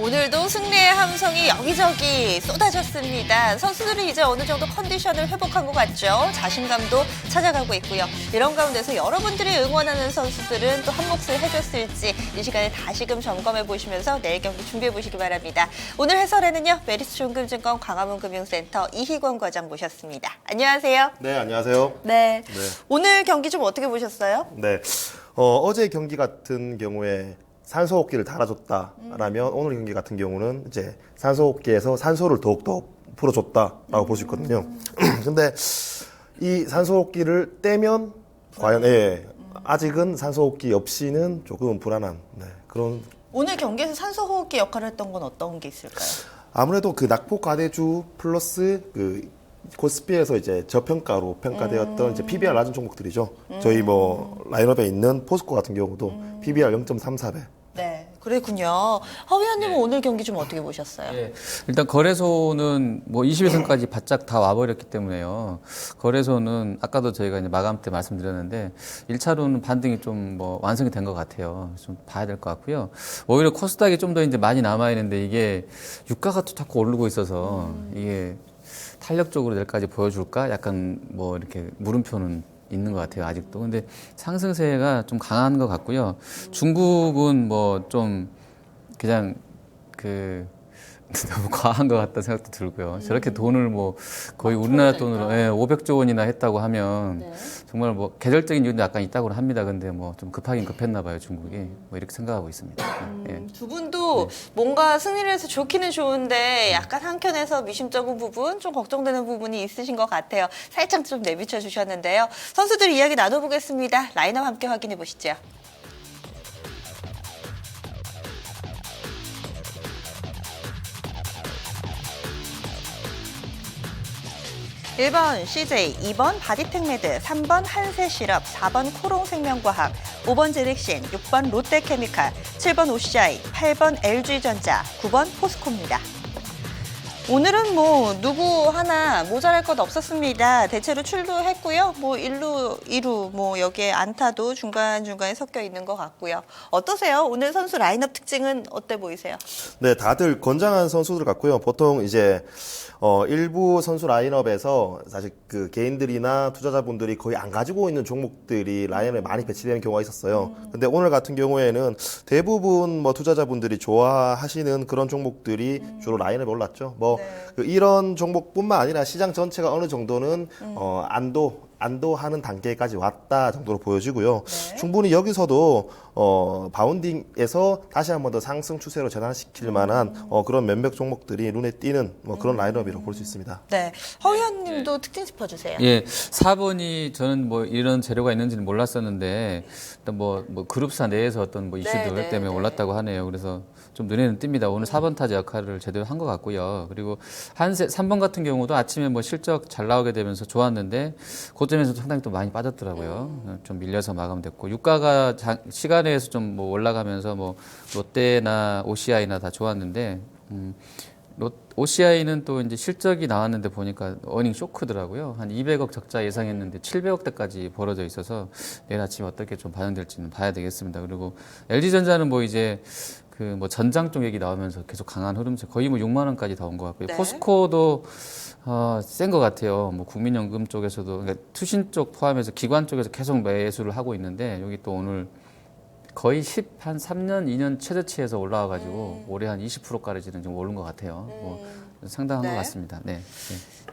오늘도 승리의 함성이 여기저기 쏟아졌습니다. 선수들이 이제 어느 정도 컨디션을 회복한 것 같죠. 자신감도 찾아가고 있고요. 이런 가운데서 여러분들이 응원하는 선수들은 또 한 몫을 해줬을지 이 시간에 다시금 점검해 보시면서 내일 경기 준비해 보시기 바랍니다. 오늘 해설에는요. 메리츠 존금증권 광화문금융센터 이희권 과장 모셨습니다. 안녕하세요. 네, 안녕하세요. 네. 네. 오늘 경기 좀 어떻게 보셨어요? 네. 어제 경기 같은 경우에 산소호흡기를 달아줬다라면 오늘 경기 같은 경우는 이제 산소호흡기에서 산소를 더욱더 풀어줬다라고 볼 수 있거든요. 근데 이 산소호흡기를 떼면 과연 아직은 산소호흡기 없이는 조금 불안한 그런. 오늘 경기에서 산소호흡기 역할을 했던 건 어떤 게 있을까요? 아무래도 그 낙폭과대주 플러스 그 코스피에서 이제 저평가로 평가되었던 이제 PBR 낮은 종목들이죠. 저희 뭐 라인업에 있는 포스코 같은 경우도 PBR 0.34배. 네, 그랬군요. 허 위원님은 오늘 경기 좀 어떻게 보셨어요? 예, 일단 거래소는 뭐 21선까지 바짝 다 와버렸기 때문에요. 거래소는 아까도 저희가 이제 마감 때 말씀드렸는데 1차로는 반등이 좀 뭐 완성이 된 것 같아요. 좀 봐야 될 것 같고요. 오히려 코스닥이 좀 더 이제 많이 남아 있는데 이게 유가가 또 자꾸 오르고 있어서 이게 탄력적으로 내일까지 보여줄까? 약간 뭐 이렇게 물음표는 있는 것 같아요, 아직도. 근데 상승세가 좀 강한 것 같고요. 중국은 뭐 좀 그냥 너무 과한 것 같다는 생각도 들고요. 저렇게 돈을 뭐 거의 우리나라 돈으로 500조 원이나 했다고 하면 정말 뭐 계절적인 이유도 약간 있다고 합니다. 근데 뭐 좀 급하긴 급했나 봐요, 중국이. 뭐 이렇게 생각하고 있습니다. 두 분도 뭔가 승리를 해서 좋기는 좋은데 약간 한켠에서 미심쩍은 부분, 좀 걱정되는 부분이 있으신 것 같아요. 살짝 좀 내비쳐 주셨는데요. 선수들 이야기 나눠보겠습니다. 라인업 함께 확인해 보시죠. 1번 CJ, 2번 바디텍메드, 3번 한세실업, 4번 코롱생명과학, 5번 제렉신, 6번 롯데케미칼, 7번 OCI, 8번 LG전자, 9번 포스코입니다. 오늘은 뭐 누구 하나 모자랄 것 없었습니다. 대체로 출루했고요. 뭐 1루, 2루 뭐 여기에 안타도 중간중간에 섞여 있는 것 같고요. 어떠세요? 오늘 선수 라인업 특징은 어때 보이세요? 네, 다들 건장한 선수들 같고요. 보통 이제 일부 선수 라인업에서 사실 그 개인들이나 투자자분들이 거의 안 가지고 있는 종목들이 라인업에 많이 배치되는 경우가 있었어요. 근데 오늘 같은 경우에는 대부분 뭐 투자자분들이 좋아하시는 그런 종목들이 주로 라인업에 올랐죠. 뭐 이런 종목뿐만 아니라 시장 전체가 어느 정도는 안도하는 단계까지 왔다 정도로 보여지고요. 충분히 여기서도 바운딩에서 다시 한 번 더 상승 추세로 전환시킬 만한 그런 몇몇 종목들이 눈에 띄는 뭐 그런 라인업이라고 볼 수 있습니다. 네, 허 의원님도 특징 짚어주세요. 예, 4번이 저는 뭐 이런 재료가 있는지는 몰랐었는데 일단 뭐 그룹사 내에서 어떤 뭐 이슈들 때문에 올랐다고 하네요. 그래서 좀 눈에는 띕니다. 오늘 4번 타자 역할을 제대로 한 것 같고요. 그리고 3번 같은 경우도 아침에 뭐 실적 잘 나오게 되면서 좋았는데 고점에서 상당히 또 많이 빠졌더라고요. 좀 밀려서 마감됐고 유가가 시간에서 좀 뭐 올라가면서 뭐 롯데나 OCI나 다 좋았는데 OCI는 또 이제 실적이 나왔는데 보니까 어닝 쇼크더라고요. 한 200억 적자 예상했는데 700억대까지 벌어져 있어서 내일 아침에 어떻게 좀 반영될지는 봐야 되겠습니다. 그리고 LG전자는 뭐 이제 그 뭐 전장 쪽 얘기 나오면서 계속 강한 흐름세 거의 뭐 6만 원까지 다 온 것 같고요. 포스코도 센 것 같아요. 뭐 국민연금 쪽에서도 그러니까 투신 쪽 포함해서 기관 쪽에서 계속 매수를 하고 있는데 여기 또 오늘 거의 한 3년, 2년 최저치에서 올라와가지고 올해 한 20%까지는 좀 오른 것 같아요. 뭐 상당한 것 같습니다. 네.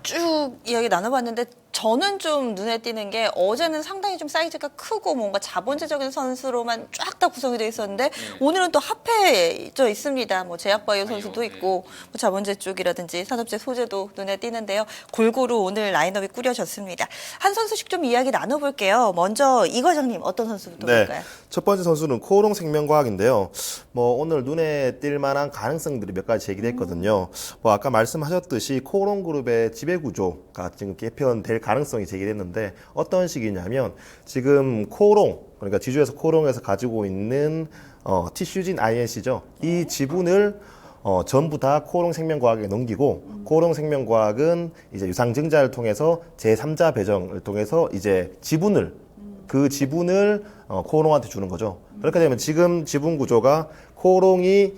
쭉 이야기 나눠봤는데 저는 좀 눈에 띄는 게 어제는 상당히 좀 사이즈가 크고 뭔가 자본주의적인 선수로만 쫙 다 구성이 돼 있었는데 오늘은 또 합해져 있습니다. 뭐 제약바이오 선수도 있고 뭐 자본재 쪽이라든지 산업재 소재도 눈에 띄는데요. 골고루 오늘 라인업이 꾸려졌습니다. 한 선수씩 좀 이야기 나눠볼게요. 먼저 이 과장님 어떤 선수부터 볼까요? 첫 번째 선수는 코롱생명과학인데요. 뭐 오늘 눈에 띌 만한 가능성들이 몇 가지 제기됐거든요. 뭐 아까 말씀하셨듯이 코롱그룹의 지배구조가 지금 개편될 가능성이 제기됐는데 어떤 식이냐면 지금 코롱 그러니까 지주에서 코롱에서 가지고 있는 티슈진 INC죠. 이 지분을 전부 다 코롱생명과학에 넘기고 코롱생명과학은 이제 유상증자를 통해서 제3자 배정을 통해서 이제 그 지분을 코롱한테 주는 거죠. 그렇게 되면 지금 지분 구조가 코오롱이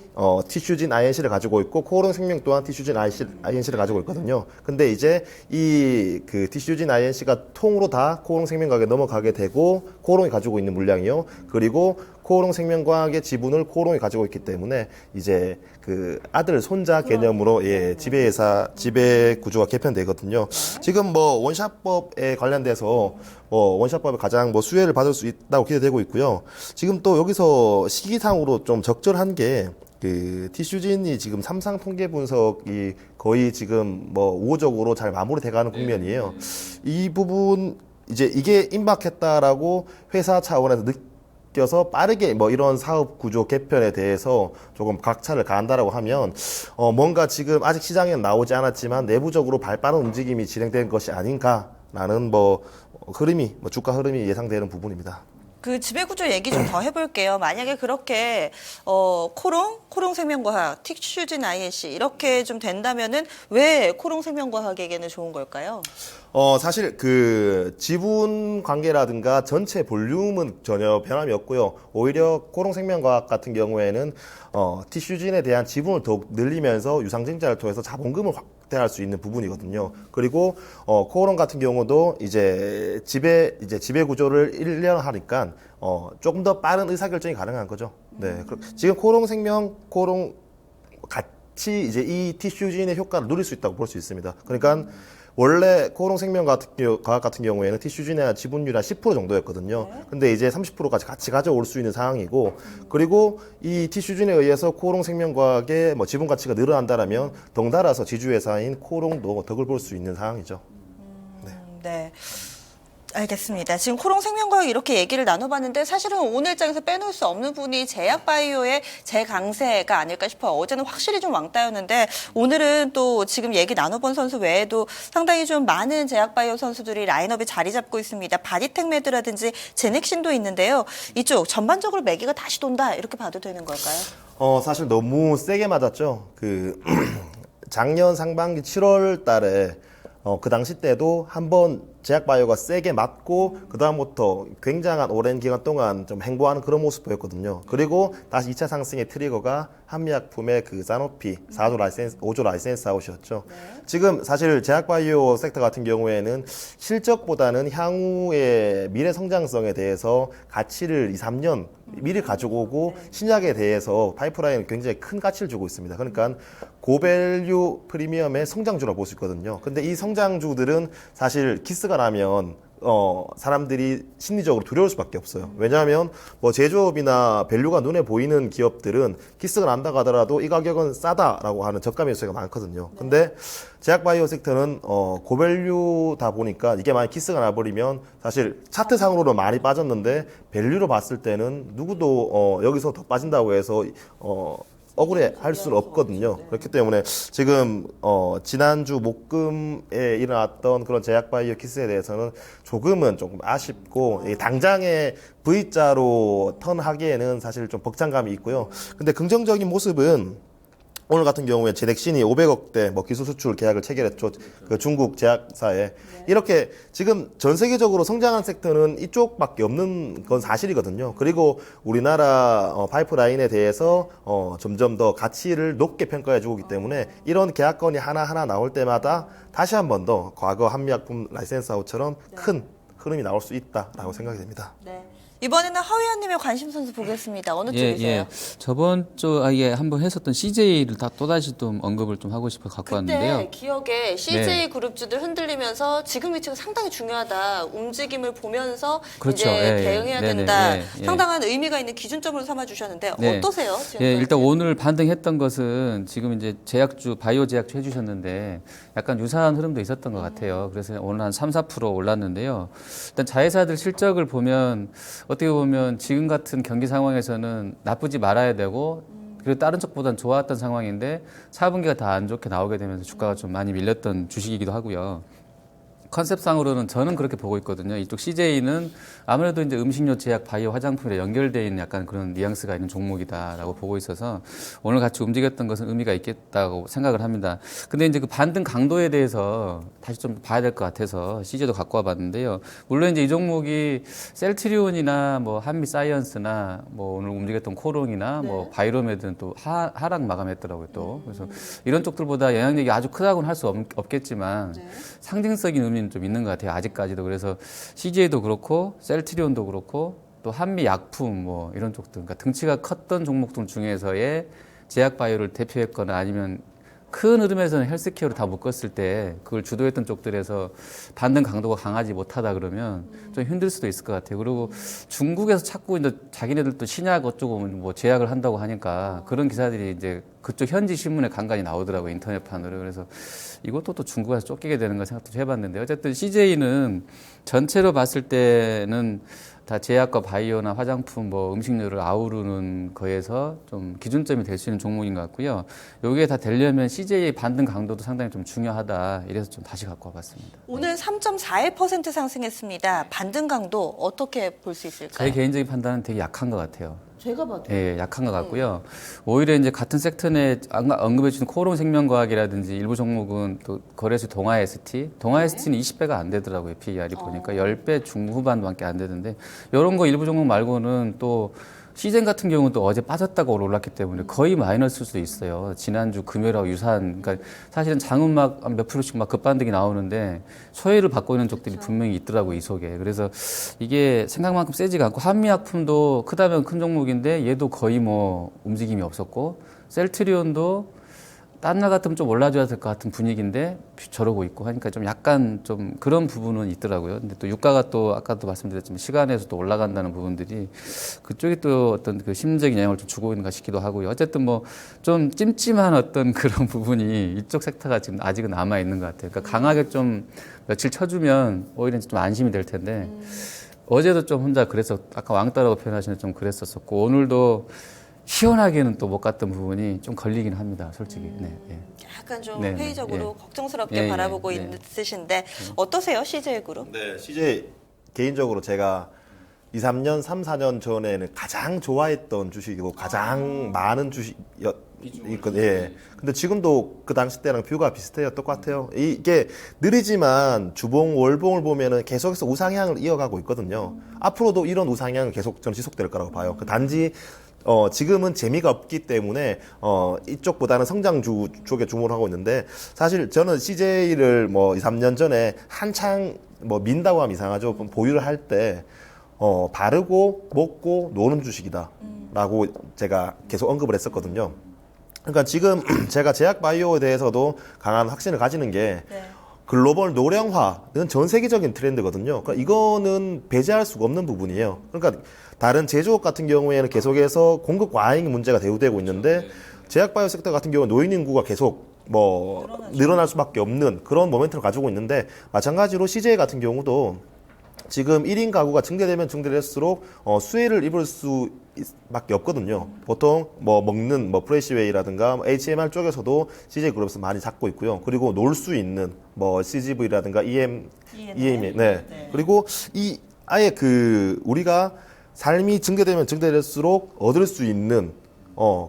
티슈진 INC를 가지고 있고 코오롱 생명 또한 티슈진 INC를 가지고 있거든요. 근데 이제 이 그 티슈진 INC가 통으로 다 코오롱 생명과학에 넘어가게 되고 코오롱이 가지고 있는 물량이요. 그리고 코오롱 생명과학의 지분을 코오롱이 가지고 있기 때문에 이제 그 아들 손자 개념으로 지배 구조가 개편되거든요. 지금 뭐 원샷법에 관련돼서 원샷법에 가장 수혜를 받을 수 있다고 기대되고 있고요. 지금 또 여기서 시기상으로 좀 적절한 게 그 티슈진이 지금 삼상 통계 분석이 거의 지금 우호적으로 잘 마무리돼가는 국면이에요. 이 부분 이제 이게 임박했다라고 회사 차원에서 느껴서 빠르게 이런 사업 구조 개편에 대해서 조금 각차를 가한다라고 하면 뭔가 지금 아직 시장에 나오지 않았지만 내부적으로 발빠른 움직임이 진행된 것이 아닌가라는 흐름이 주가 흐름이 예상되는 부분입니다. 그 지배구조 얘기 좀 더 해볼게요. 만약에 그렇게 코롱 생명과학, 티슈진 INC 이렇게 좀 된다면은 왜 코롱 생명과학에게는 좋은 걸까요? 사실 그 지분 관계라든가 전체 볼륨은 전혀 변함이 없고요. 오히려 코오롱 생명과학 같은 경우에는 티슈진에 대한 지분을 더욱 늘리면서 유상증자를 통해서 자본금을 확대할 수 있는 부분이거든요. 그리고 코오롱 같은 경우도 이제 지배 구조를 1년 하니까 조금 더 빠른 의사결정이 가능한 거죠. 네. 지금 코오롱 같이 이제 이 티슈진의 효과를 누릴 수 있다고 볼 수 있습니다. 그러니까 원래 코오롱 생명과학 같은 경우에는 티슈진의 지분율이 한 10% 정도였거든요. 근데 이제 30%까지 같이 가져올 수 있는 상황이고, 그리고 이 티슈진에 의해서 코오롱 생명과학의 지분 가치가 늘어난다라면 덩달아서 지주회사인 코오롱도 덕을 볼 수 있는 상황이죠. 네. 알겠습니다. 지금 코롱 생명과학 이렇게 얘기를 나눠봤는데 사실은 오늘 장에서 빼놓을 수 없는 분이 제약바이오의 재강세가 아닐까 싶어요. 어제는 확실히 좀 왕따였는데 오늘은 또 지금 얘기 나눠본 선수 외에도 상당히 좀 많은 제약바이오 선수들이 라인업에 자리 잡고 있습니다. 바디텍메드라든지 제넥신도 있는데요. 이쪽 전반적으로 매기가 다시 돈다 이렇게 봐도 되는 걸까요? 사실 너무 세게 맞았죠. 작년 상반기 7월 달에 그 당시 때도 한번 제약바이오가 세게 맞고 그다음부터 굉장한 오랜 기간 동안 좀 횡보하는 그런 모습 보였거든요. 그리고 다시 2차 상승의 트리거가 한미약품의 그 사노피 5조 라이센스 아웃이었죠. 지금 사실 제약바이오 섹터 같은 경우에는 실적보다는 향후의 미래 성장성에 대해서 가치를 2, 3년 미리 가지고 오고 신약에 대해서 파이프라인에 굉장히 큰 가치를 주고 있습니다. 그러니까 고밸류 프리미엄의 성장주라고 볼 수 있거든요. 근데 이 성장주들은 사실 키스가 나면 사람들이 심리적으로 두려울 수밖에 없어요. 왜냐하면 제조업이나 밸류가 눈에 보이는 기업들은 키스가 난다고 하더라도 이 가격은 싸다라고 하는 저가 매수세가 많거든요. 근데 제약바이오 섹터는 고밸류다 보니까 이게 만약 키스가 나버리면 사실 차트상으로는 많이 빠졌는데 밸류로 봤을 때는 누구도 여기서 더 빠진다고 해서 억울해 할 수는 없거든요. 그렇기 때문에 지금 지난주 목금에 일어났던 그런 제약바이오 키스에 대해서는 조금은 조금 아쉽고 당장의 V자로 턴하기에는 사실 좀 벅찬감이 있고요. 근데 긍정적인 모습은 오늘 같은 경우에 제넥신이 500억대 기술 수출 계약을 체결했죠. 그 중국 제약사에. 이렇게 지금 전 세계적으로 성장한 섹터는 이쪽밖에 없는 건 사실이거든요. 그리고 우리나라 파이프라인에 대해서 점점 더 가치를 높게 평가해 주고 있기 때문에 이런 계약건이 하나하나 나올 때마다 다시 한 번 더 과거 한미약품 라이센스 아웃처럼 큰 흐름이 나올 수 있다라고 생각이 됩니다. 네. 이번에는 하위원님의 관심 선수 보겠습니다. 어느 쪽이세요? 저번 주에 한번 했었던 CJ를 또다시 좀 언급을 좀 하고 싶어 갖고 왔는데요. 그때 기억에 CJ 그룹주들 흔들리면서 지금 위치가 상당히 중요하다. 움직임을 보면서 그렇죠. 이제 대응해야 된다. 예. 상당한 의미가 있는 기준점으로 삼아주셨는데 어떠세요? 일단 오늘 반등했던 것은 지금 이제 제약주, 바이오 제약주 해주셨는데 약간 유사한 흐름도 있었던 것 같아요. 그래서 오늘 한 3, 4% 올랐는데요. 일단 자회사들 실적을 보면 어떻게 보면 지금 같은 경기 상황에서는 나쁘지 말아야 되고 그리고 다른 쪽보다는 좋았던 상황인데 4분기가 다 안 좋게 나오게 되면서 주가가 좀 많이 밀렸던 주식이기도 하고요. 컨셉상으로는 저는 그렇게 보고 있거든요. 이쪽 CJ는 아무래도 이제 음식료, 제약, 바이오, 화장품에 연결되어 있는 약간 그런 뉘앙스가 있는 종목이다라고 보고 있어서 오늘 같이 움직였던 것은 의미가 있겠다고 생각을 합니다. 근데 이제 그 반등 강도에 대해서 다시 좀 봐야 될 것 같아서 CJ도 갖고 와봤는데요. 물론 이제 이 종목이 셀트리온이나 뭐 한미사이언스나 뭐 오늘 움직였던 코롱이나 뭐 바이로메드는 또 하락 마감했더라고요 또. 그래서 이런 쪽들보다 영향력이 아주 크다고는 할 수 없겠지만 상징적인 의미는 좀 있는 것 같아요. 아직까지도. 그래서 CJ도 그렇고 셀트리온도 그렇고 또 한미 약품 뭐 이런 쪽들, 그러니까 등치가 컸던 종목들 중에서의 제약 바이오를 대표했거나 아니면 큰 흐름에서는 헬스케어를 다 묶었을 때 그걸 주도했던 쪽들에서 반등 강도가 강하지 못하다 그러면 좀 힘들 수도 있을 것 같아요. 그리고 중국에서 자꾸 이제 자기네들도 신약 어쩌고 뭐 제약을 한다고 하니까 그런 기사들이 이제 그쪽 현지 신문에 간간히 나오더라고요. 인터넷판으로. 그래서 이것도 또 중국에서 쫓기게 되는 걸 생각도 해봤는데 어쨌든 CJ는 전체로 봤을 때는 다 제약과 바이오나 화장품, 뭐 음식료를 아우르는 거에서 좀 기준점이 될 수 있는 종목인 것 같고요. 여기에 다 되려면 CJ의 반등 강도도 상당히 좀 중요하다. 이래서 좀 다시 갖고 와봤습니다. 오늘 3.41% 상승했습니다. 반등 강도 어떻게 볼 수 있을까요? 제 개인적인 판단은 되게 약한 것 같아요. 제가 봐도. 예, 약한 것 같고요. 오히려 이제 같은 섹터 내 언급해 주신 코롱 생명과학이라든지 일부 종목은 또 거래소 동아 ST, 동아 ST는 20배가 안 되더라고요. PER이 보니까 10배 중후반밖에 안 되는데 이런 거 일부 종목 말고는 또 시젠 같은 경우는 또 어제 빠졌다가 올랐기 때문에 거의 마이너스일 수도 있어요. 지난주 금요일하고 유사한. 그러니까 사실은 장은 막 몇 프로씩 막 급반등이 나오는데 소외를 받고 있는 쪽들이 분명히 있더라고요, 이 속에. 그래서 이게 생각만큼 세지가 않고 한미약품도 크다면 큰 종목인데 얘도 거의 뭐 움직임이 없었고 셀트리온도 딴 날 같으면 좀 올라줘야 될 것 같은 분위기인데 저러고 있고 하니까 좀 약간 좀 그런 부분은 있더라고요. 근데 또 유가가 또 아까도 말씀드렸지만 시간에서 또 올라간다는 부분들이 그쪽이 또 어떤 그 심리적인 영향을 좀 주고 있는가 싶기도 하고요. 어쨌든 뭐 좀 찜찜한 어떤 그런 부분이 이쪽 섹터가 지금 아직은 남아 있는 것 같아요. 그러니까 강하게 좀 며칠 쳐주면 오히려 좀 안심이 될 텐데 어제도 좀 혼자 그래서 아까 왕따라고 표현하시는 좀 그랬었었고 오늘도 시원하게는 또 못 갔던 부분이 좀 걸리긴 합니다, 솔직히. 네, 네. 약간 좀 네, 네, 회의적으로 예. 걱정스럽게 예, 예, 바라보고 예. 있으신데 어떠세요, CJ 그룹? 네, CJ 개인적으로 제가 2, 3년, 3, 4년 전에는 가장 좋아했던 주식이고 가장 많은 주식이거든요. 예. 근데 지금도 그 당시 때랑 뷰가 비슷해요. 똑같아요. 이게 느리지만 주봉, 월봉을 보면은 계속해서 우상향을 이어가고 있거든요. 앞으로도 이런 우상향은 계속 저는 지속될 거라고 봐요. 그 단지 지금은 재미가 없기 때문에, 이쪽보다는 성장주 쪽에 주목을 하고 있는데, 사실 저는 CJ를 뭐 2, 3년 전에 한창 뭐 민다고 하면 이상하죠. 보유를 할 때, 바르고 먹고 노는 주식이다. 라고 제가 계속 언급을 했었거든요. 그러니까 지금 제가 제약 바이오에 대해서도 강한 확신을 가지는 게, 네. 글로벌 노령화는 전 세계적인 트렌드거든요. 그러니까 이거는 배제할 수가 없는 부분이에요. 그러니까 다른 제조업 같은 경우에는 계속해서 공급 과잉 문제가 대두되고 있는데 제약 바이오 섹터 같은 경우는 노인 인구가 계속 뭐 늘어날 수밖에 없는 그런 모멘텀을 가지고 있는데 마찬가지로 CJ 같은 경우도 지금 1인 가구가 증대되면 증대될수록 수혜를 입을 수밖에 없거든요. 보통 뭐 먹는 뭐 프레시웨이라든가 HMR 쪽에서도 CJ 그룹에서 많이 잡고 있고요. 그리고 놀 수 있는 뭐 CGV라든가 EM 네. 네. 그리고 이 아예 그 우리가 삶이 증대되면 증대될수록 얻을 수 있는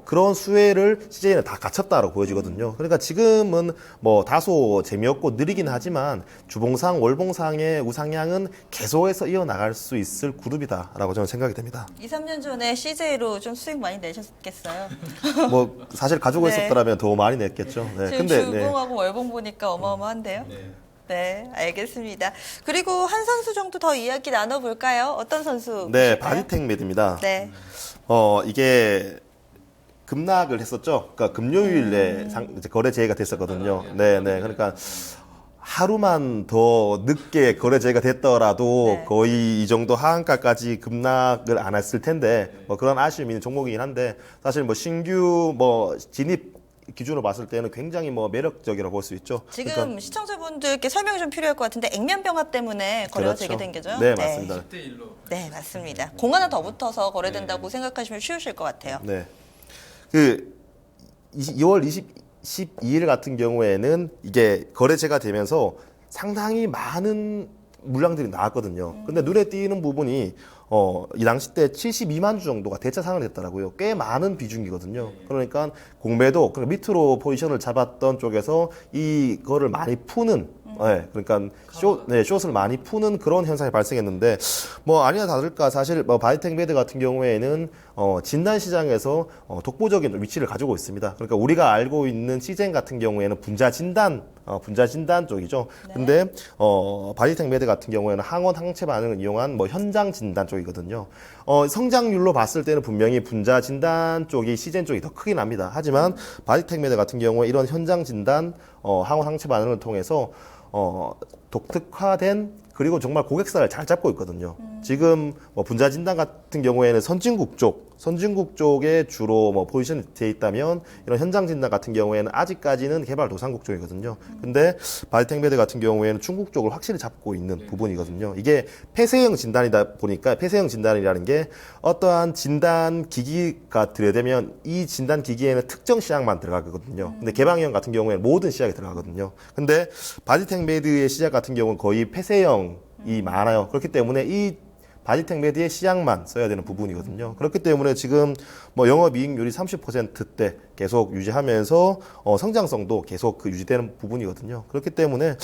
그런 수혜를 CJ는 다 갖췄다라고 보여지거든요. 그러니까 지금은 뭐 다소 재미없고 느리긴 하지만 주봉상, 월봉상의 우상향은 계속해서 이어나갈 수 있을 그룹이다라고 저는 생각이 됩니다. 2, 3년 전에 CJ로 좀 수익 많이 내셨겠어요? 뭐 사실 가지고 네. 있었더라면 더 많이 냈겠죠. 네. 지금 네. 주봉하고 월봉 보니까 어마어마한데요? 네, 알겠습니다. 그리고 한 선수 정도 더 이야기 나눠볼까요? 어떤 선수? 네, 보실까요? 바디텍 메드입니다. 네. 이게 급락을 했었죠. 그러니까 금요일에 이제 거래 제의가 됐었거든요. 네, 네. 그러니까 하루만 더 늦게 거래 제의가 됐더라도 네. 거의 이 정도 하한가까지 급락을 안 했을 텐데 뭐 그런 아쉬움이 있는 종목이긴 한데 사실 뭐 신규 뭐 진입 기준으로 봤을 때는 굉장히 뭐 매력적이라고 볼 수 있죠. 지금 그러니까 시청자분들께 설명이 좀 필요할 것 같은데 액면병합 때문에 거래가 그렇죠. 되게 된 거죠? 네, 맞습니다. 네, 맞습니다. 공 하나 더 붙어서 거래된다고 생각하시면 쉬우실 것 같아요. 네. 그 2월 12일 같은 경우에는 이게 거래제가 되면서 상당히 많은 물량들이 나왔거든요. 근데 눈에 띄는 부분이 이 당시 때 72만 주 정도가 대차 상환이 됐더라고요. 꽤 많은 비중이거든요. 그러니까 공매도 밑으로 포지션을 잡았던 쪽에서 이거를 많이 푸는 그러니까 숏을 많이 푸는 그런 현상이 발생했는데 뭐 아니나 다를까 사실 뭐 바디텍 매드 같은 경우에는 진단 시장에서 독보적인 위치를 가지고 있습니다. 그러니까 우리가 알고 있는 시젠 같은 경우에는 분자 진단 쪽이죠. 근데 바디텍 매드 같은 경우에는 항원 항체 반응을 이용한 뭐 현장 진단 쪽이거든요. 성장률로 봤을 때는 분명히 분자 진단 쪽이 시젠 쪽이 더 크긴 합니다. 하지만 바디텍 매드 같은 경우에 이런 현장 진단 항원 항체 반응을 통해서 독특화된 그리고 정말 고객사를 잘 잡고 있거든요. 지금 뭐 분자 진단 같은 경우에는 선진국 쪽에 주로 뭐 포지션이 돼 있다면 이런 현장 진단 같은 경우에는 아직까지는 개발도상국 쪽이거든요. 근데 바디텍 매드 같은 경우에는 중국 쪽을 확실히 잡고 있는 부분이거든요. 이게 폐쇄형 진단이다 보니까 폐쇄형 진단이라는 게 어떠한 진단 기기가 들여대면 이 진단 기기에는 특정 시약만 들어가거든요. 근데 개방형 같은 경우에는 모든 시약이 들어가거든요. 근데 바디텍 매드의 시약 같은 경우는 거의 폐쇄형이 많아요. 그렇기 때문에 이 바디텍 매드의 시약만 써야 되는 부분이거든요. 그렇기 때문에 지금 뭐 영업이익률이 30%대 계속 유지하면서 성장성도 계속 유지되는 부분이거든요. 그렇기 때문에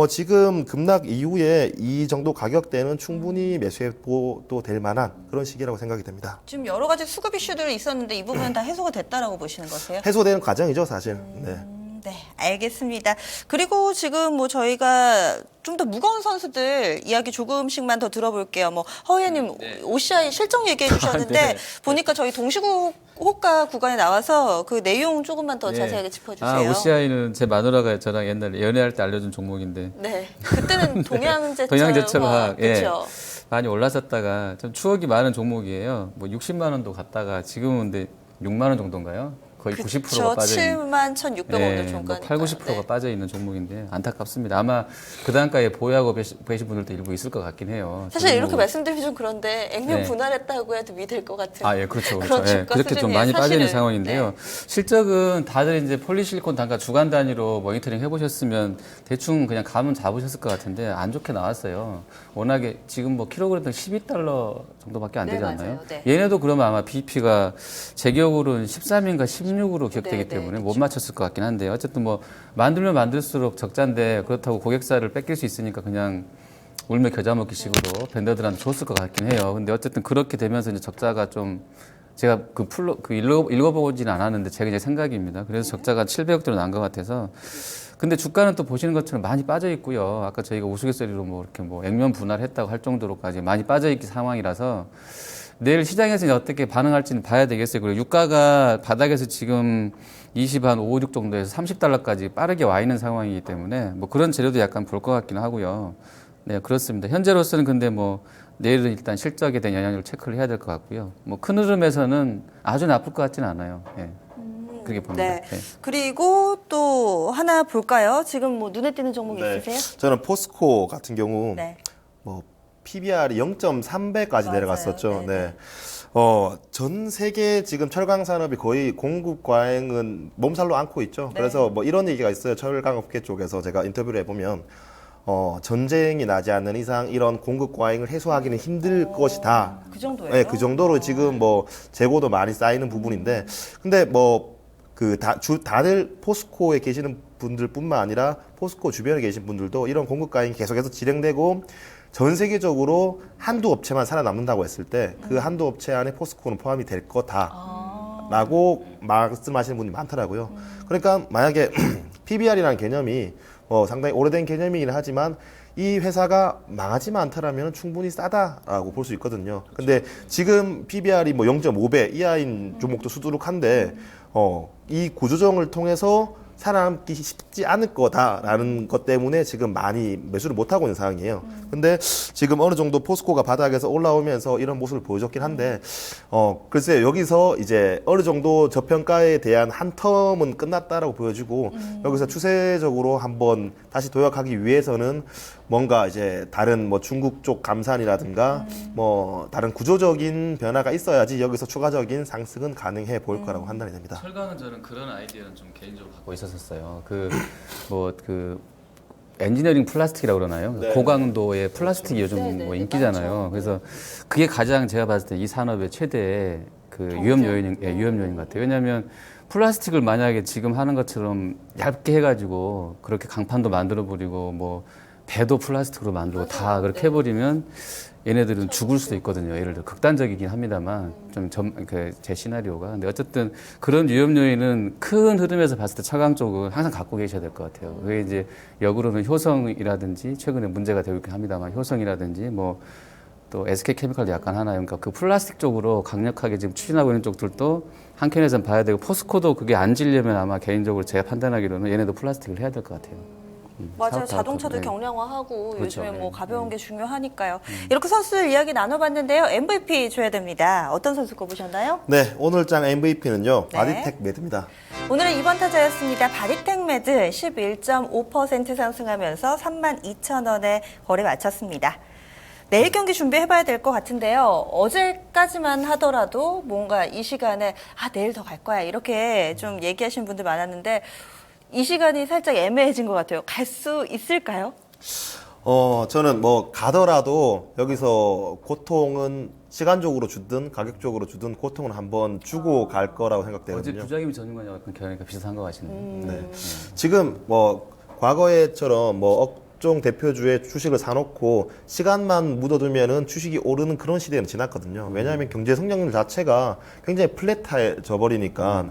지금 급락 이후에 이 정도 가격대는 충분히 매수해도 될 만한 그런 시기라고 생각이 됩니다. 지금 여러 가지 수급 이슈들이 있었는데 이 부분은 다 해소가 됐다라고 보시는 거세요? 해소되는 과정이죠, 사실. 네. 네, 알겠습니다. 그리고 지금 뭐 저희가 좀 더 무거운 선수들 이야기 조금씩만 더 들어볼게요. 뭐 허우현님 OCI 실적 얘기해 주셨는데 네. 보니까 저희 동시구 호가 구간에 나와서 그 내용 조금만 더 네. 자세하게 짚어주세요. OCI는 제 마누라가 저랑 옛날에 연애할 때 알려준 종목인데 네, 그때는 동양제철 동양제철화학 그렇죠. 많이 올랐었다가 좀 추억이 많은 종목이에요. 뭐 60만 원도 갔다가 지금은 근데 6만 원 정도인가요? 거의 90%가 빠져 있는. 7만 1,600원 정도 뭐 종가니까. 8, 90%가 빠져 있는 종목인데 안타깝습니다. 아마 그 단가에 보유하고 계신 분들도 일부 있을 것 같긴 해요. 사실 이렇게 종목은. 말씀드리면 좀 그런데 액면 네. 분할했다고 해도 믿을 것 같은. 예, 그렇죠. 그런 그렇죠. 주가 그렇게 좀 수준이에요, 많이 빠지는 사실은. 상황인데요. 네. 실적은 다들 이제 폴리실리콘 단가 주간 단위로 모니터링 해보셨으면 대충 그냥 감은 잡으셨을 것 같은데 안 좋게 나왔어요. 워낙에 지금 뭐 킬로그램당 12달러 정도밖에 안 네, 되지 않나요? 맞아요. 네. 얘네도 그러면 아마 BEP가 제 기억으로는 13인가 16으로 기억되기 네, 네, 때문에 못 맞췄을 것 같긴 한데 어쨌든 뭐 만들면 만들수록 적자인데 그렇다고 고객사를 뺏길 수 있으니까 그냥 울며 겨자 먹기 식으로 벤더들한테 줬을 것 같긴 해요. 근데 어쨌든 그렇게 되면서 이제 적자가 좀 제가 읽어보지는 않았는데 제가 이제 생각입니다. 그래서 적자가 700억 대로 난 것 같아서. 근데 주가는 또 보시는 것처럼 많이 빠져 있고요. 아까 저희가 우스갯소리로 뭐 이렇게 뭐 액면 분할했다고 할 정도로까지 많이 빠져 있기 상황이라서 내일 시장에서 이제 어떻게 반응할지는 봐야 되겠어요. 그리고 유가가 바닥에서 지금 5, 6 정도에서 30달러까지 빠르게 와 있는 상황이기 때문에 뭐 그런 재료도 약간 볼 것 같긴 하고요. 네, 그렇습니다. 현재로서는 근데 뭐 내일은 일단 실적에 대한 영향을 체크를 해야 될 것 같고요. 뭐 큰 흐름에서는 아주 나쁠 것 같지는 않아요. 네. 그렇게 봅니다. 네. 네. 그리고 또 하나 볼까요? 지금 뭐 눈에 띄는 종목 있으세요? 저는 포스코 같은 경우 네. 뭐 PBR이 0.3배까지 맞아요. 내려갔었죠. 네네. 네. 전 세계 지금 철강 산업이 거의 공급 과잉은 몸살로 앓고 있죠. 네. 그래서 뭐 이런 얘기가 있어요. 철강 업계 쪽에서 제가 인터뷰를 해보면 전쟁이 나지 않는 이상 이런 공급 과잉을 해소하기는 힘들 것이다. 그 정도예요? 네, 그 정도로 지금 뭐 재고도 많이 쌓이는 부분인데, 근데 뭐 다들 포스코에 계시는 분들뿐만 아니라 포스코 주변에 계신 분들도 이런 공급 과잉이 계속해서 진행되고 전 세계적으로 한두 업체만 살아남는다고 했을 때 그 한두 업체 안에 포스코는 포함이 될 거다라고 말씀하시는 분이 많더라고요. 그러니까 만약에 PBR이라는 개념이 상당히 오래된 개념이긴 하지만 이 회사가 망하지만 않더라면 충분히 싸다라고 볼 수 있거든요. 근데 지금 PBR이 뭐 0.5배 이하인 종목도 수두룩한데 이 구조정을 통해서 살아남기 쉽지 않을 거다라는 것 때문에 지금 많이 매수를 못하고 있는 상황이에요. 근데 지금 어느 정도 포스코가 바닥에서 올라오면서 이런 모습을 보여줬긴 한데, 글쎄요, 여기서 이제 어느 정도 저평가에 대한 한 텀은 끝났다라고 보여지고, 여기서 추세적으로 한번 다시 도약하기 위해서는 뭔가 이제 다른 뭐 중국 쪽 감산이라든가 뭐 다른 구조적인 변화가 있어야지 여기서 추가적인 상승은 가능해 보일 거라고 판단이 됩니다. 철강은 저는 그런 아이디어는 좀 개인적으로 갖고 있었어요. 엔지니어링 플라스틱이라고 그러나요? 네. 고강도의 플라스틱이 요즘 네, 네, 뭐 네, 인기잖아요. 맞죠. 그래서 그게 가장 제가 봤을 때 이 산업의 최대의 그 위험 요인 같아요. 왜냐하면 플라스틱을 만약에 지금 하는 것처럼 얇게 해가지고 그렇게 강판도 만들어 버리고 뭐 배도 플라스틱으로 만들고 다 그렇게 해버리면 얘네들은 죽을 수도 있거든요. 예를 들어 극단적이긴 합니다만 제 시나리오가. 근데 어쨌든 그런 위험 요인은 큰 흐름에서 봤을 때 차광 쪽은 항상 갖고 계셔야 될 것 같아요. 그게 이제 역으로는 효성이라든지 최근에 문제가 되고 있긴 합니다만 효성이라든지 뭐 또 SK케미칼도 약간 하나요. 그러니까 그 플라스틱 쪽으로 강력하게 지금 추진하고 있는 쪽들도 한켠에서는 봐야 되고 포스코도 그게 안 질려면 아마 개인적으로 제가 판단하기로는 얘네도 플라스틱을 해야 될 것 같아요. 맞아요. 사업 자동차도 네. 경량화하고 그렇죠. 요즘에 뭐 네. 가벼운 게 중요하니까요. 이렇게 선수들 이야기 나눠봤는데요. MVP 줘야 됩니다. 어떤 선수 꼽으셨나요? 네, 오늘 장 MVP는요. 네. 바디텍 매드입니다. 오늘은 2번 타자였습니다. 바디텍 매드 11.5% 상승하면서 32,000원에 거래 마쳤습니다. 내일 경기 준비해봐야 될 것 같은데요. 어제까지만 하더라도 뭔가 이 시간에 내일 더 갈 거야 이렇게 좀 얘기하시는 분들 많았는데 이 시간이 살짝 애매해진 것 같아요. 갈 수 있을까요? 저는 뭐 가더라도 여기서 고통은 시간적으로 주든 가격적으로 주든 고통은 한번 주고 갈 거라고 어제 생각되거든요. 부장님이 전문가님 약간 경험이 비슷한 것 같은데. 네. 지금 뭐 과거에처럼 뭐 업종 대표주의 주식을 사놓고 시간만 묻어두면은 주식이 오르는 그런 시대는 지났거든요. 왜냐하면 경제 성장률 자체가 굉장히 플랫해져 버리니까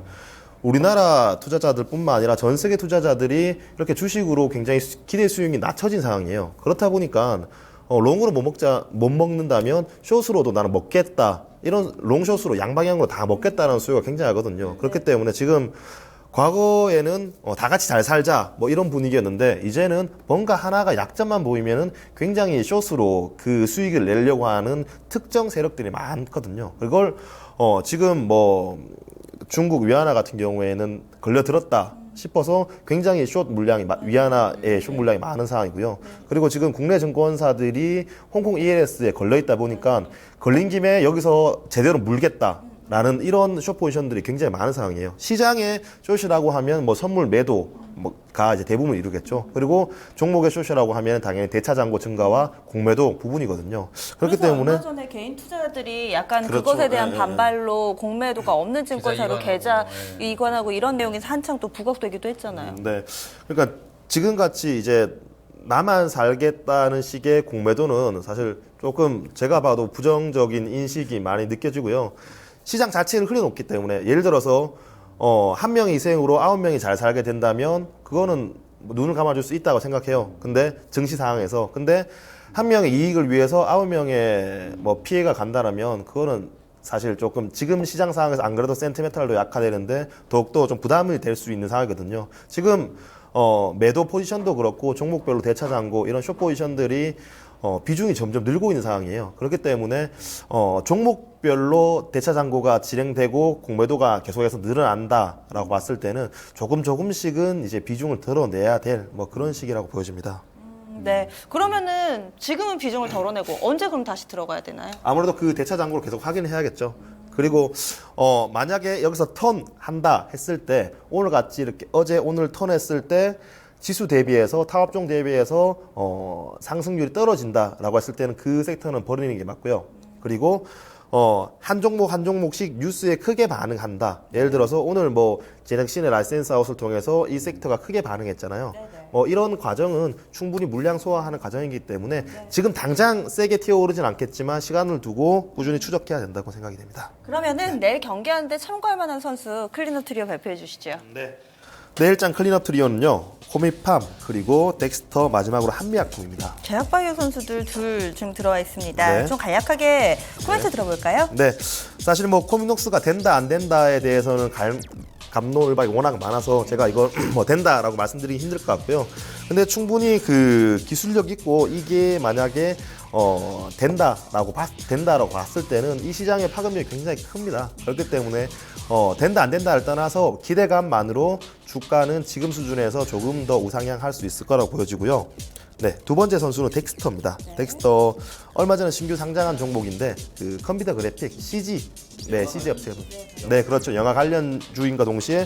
우리나라 투자자들뿐만 아니라 전 세계 투자자들이 이렇게 주식으로 굉장히 기대 수익이 낮춰진 상황이에요. 그렇다 보니까 롱으로 못 먹는다면 숏으로도 나는 먹겠다. 이런 롱숏으로 양방향으로 다 먹겠다는 수요가 굉장하거든요. 그렇기 때문에 지금 과거에는 다 같이 잘 살자 뭐 이런 분위기였는데 이제는 뭔가 하나가 약점만 보이면은 굉장히 숏으로 그 수익을 내려고 하는 특정 세력들이 많거든요. 그걸 지금 뭐 중국 위안화 같은 경우에는 걸려들었다 싶어서 굉장히 위안화의 숏 물량이 많은 상황이고요. 그리고 지금 국내 증권사들이 홍콩 ELS에 걸려있다 보니까 걸린 김에 여기서 제대로 물겠다. 라는 이런 숏 포지션들이 굉장히 많은 상황이에요. 시장의 숏이라고 하면 뭐 선물 매도가 이제 대부분 이루겠죠. 그리고 종목의 숏이라고 하면 당연히 대차 잔고 증가와 공매도 부분이거든요. 그렇기 때문에 얼마 전에 개인 투자자들이 약간 그렇죠. 그것에 대한 예, 예. 반발로 공매도가 없는 증권사로 계좌 이관하고, 이관하고 이런 내용이 한창 또 부각되기도 했잖아요. 네. 그러니까 지금 같이 이제 나만 살겠다는 식의 공매도는 사실 조금 제가 봐도 부정적인 인식이 많이 느껴지고요. 시장 자체를 흐려놓기 때문에 예를 들어서 한 명이 희생으로 9명이 잘 살게 된다면 그거는 눈을 감아줄 수 있다고 생각해요. 근데 증시 상황에서 근데 한 명의 이익을 위해서 9명의 뭐 피해가 간다라면 그거는 사실 조금 지금 시장 상황에서 안 그래도 센티멘탈도 약화되는데 더욱더 좀 부담이 될 수 있는 상황이거든요. 지금 매도 포지션도 그렇고 종목별로 대차 잔고 이런 숏 포지션들이 비중이 점점 늘고 있는 상황이에요. 그렇기 때문에 종목별로 대차 잔고가 진행되고 공매도가 계속해서 늘어난다라고 봤을 때는 조금씩은 이제 비중을 덜어내야 될 뭐 그런 시기라고 보여집니다. 네. 그러면은 지금은 비중을 덜어내고 언제 그럼 다시 들어가야 되나요? 아무래도 그 대차 잔고를 계속 확인을 해야겠죠. 그리고 만약에 여기서 턴 한다 했을 때 오늘 같이 이렇게 어제 오늘 턴 했을 때 지수 대비해서 타업종 대비해서 상승률이 떨어진다라고 했을 때는 그 섹터는 버리는 게 맞고요. 그리고 한 종목씩 뉴스에 크게 반응한다. 예를 들어서 오늘 뭐 제넥신의 라이센스 아웃을 통해서 이 섹터가 크게 반응했잖아요. 이런 과정은 충분히 물량 소화하는 과정이기 때문에 지금 당장 세게 튀어오르진 않겠지만 시간을 두고 꾸준히 추적해야 된다고 생각이 됩니다. 그러면은 내일 경기하는데 참고할 만한 선수 클리너 트리오 발표해 주시죠. 네. 내일장 클린업 트리오는요. 코미팜 그리고 덱스터 마지막으로 한미약품입니다. 제약바이오 선수들 둘 좀 들어와 있습니다. 네. 좀 간략하게 코멘트 들어볼까요? 네. 사실 뭐 코미녹스가 된다 안 된다에 대해서는 갑론을박이 워낙 많아서 제가 이거 뭐 된다라고 말씀드리기 힘들 것 같고요. 근데 충분히 그 기술력 있고 이게 만약에 된다라고 봤을 때는 이 시장의 파급력이 굉장히 큽니다. 그렇기 때문에 된다 안 된다를 떠나서 기대감만으로 주가는 지금 수준에서 조금 더 우상향할 수 있을 거라고 보여지고요. 네, 두 번째 선수는 덱스터입니다. 덱스터 얼마 전에 신규 상장한 종목인데 그 컴퓨터 그래픽 CG CG 업체. 네, 그렇죠. 영화 관련주인과 동시에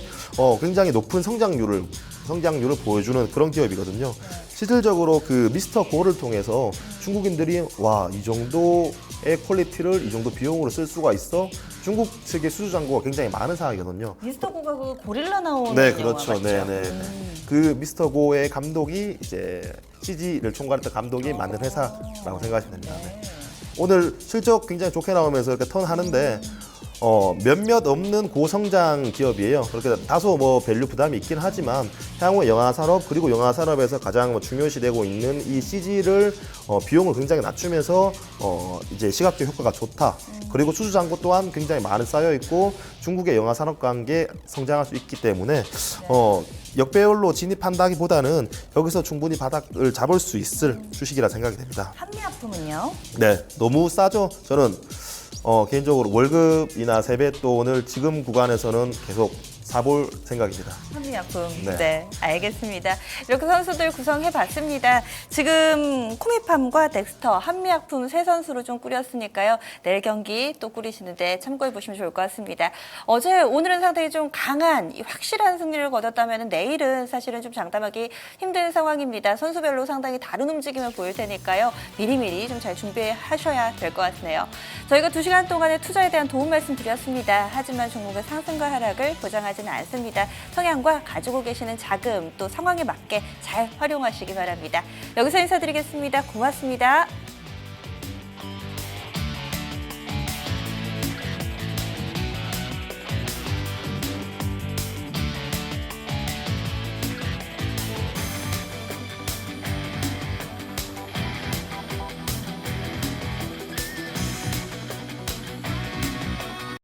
굉장히 높은 성장률을 보여주는 그런 기업이거든요. 실질적으로 그 미스터 고를 통해서 중국인들이 와, 이 정도의 퀄리티를 이 정도 비용으로 쓸 수가 있어? 중국 측의 수주 잔고가 굉장히 많은 상황이거든요. 미스터 고가 그 고릴라 나오는 네, 영화 그렇죠. 맞죠? 네, 네. 그 미스터 고의 감독이 이제 CG를 총괄했던 감독이 만든 회사라고 생각하시면 됩니다. 네. 오늘 실적 굉장히 좋게 나오면서 이렇게 턴하는데 몇몇 없는 고성장 기업이에요. 그렇게 다소 뭐 밸류 부담이 있긴 하지만 향후 영화 산업 그리고 영화 산업에서 가장 중요시되고 있는 이 CG를 비용을 굉장히 낮추면서 이제 시각적 효과가 좋다. 그리고 수주 잔고 또한 굉장히 많이 쌓여 있고 중국의 영화 산업과 함께 성장할 수 있기 때문에 역배열로 진입한다기보다는 여기서 충분히 바닥을 잡을 수 있을 주식이라 생각이 됩니다. 한미약품은요? 네, 너무 싸죠. 저는 개인적으로 월급이나 세뱃돈을 지금 구간에서는 계속 사볼 생각입니다. 한미약품. 네. 네, 알겠습니다. 이렇게 선수들 구성해봤습니다. 지금 코미팜과 덱스터, 한미약품 세 선수로 좀 꾸렸으니까요. 내일 경기 또 꾸리시는데 참고해보시면 좋을 것 같습니다. 오늘은 상당히 좀 강한, 확실한 승리를 거뒀다면 내일은 사실은 좀 장담하기 힘든 상황입니다. 선수별로 상당히 다른 움직임을 보일 테니까요. 미리미리 좀 잘 준비하셔야 될 것 같네요. 저희가 2시간 동안의 투자에 대한 도움 말씀 드렸습니다. 하지만 종목의 상승과 하락을 보장하지는 않습니다. 성향과 가지고 계시는 자금 또 상황에 맞게 잘 활용하시기 바랍니다. 여기서 인사드리겠습니다. 고맙습니다.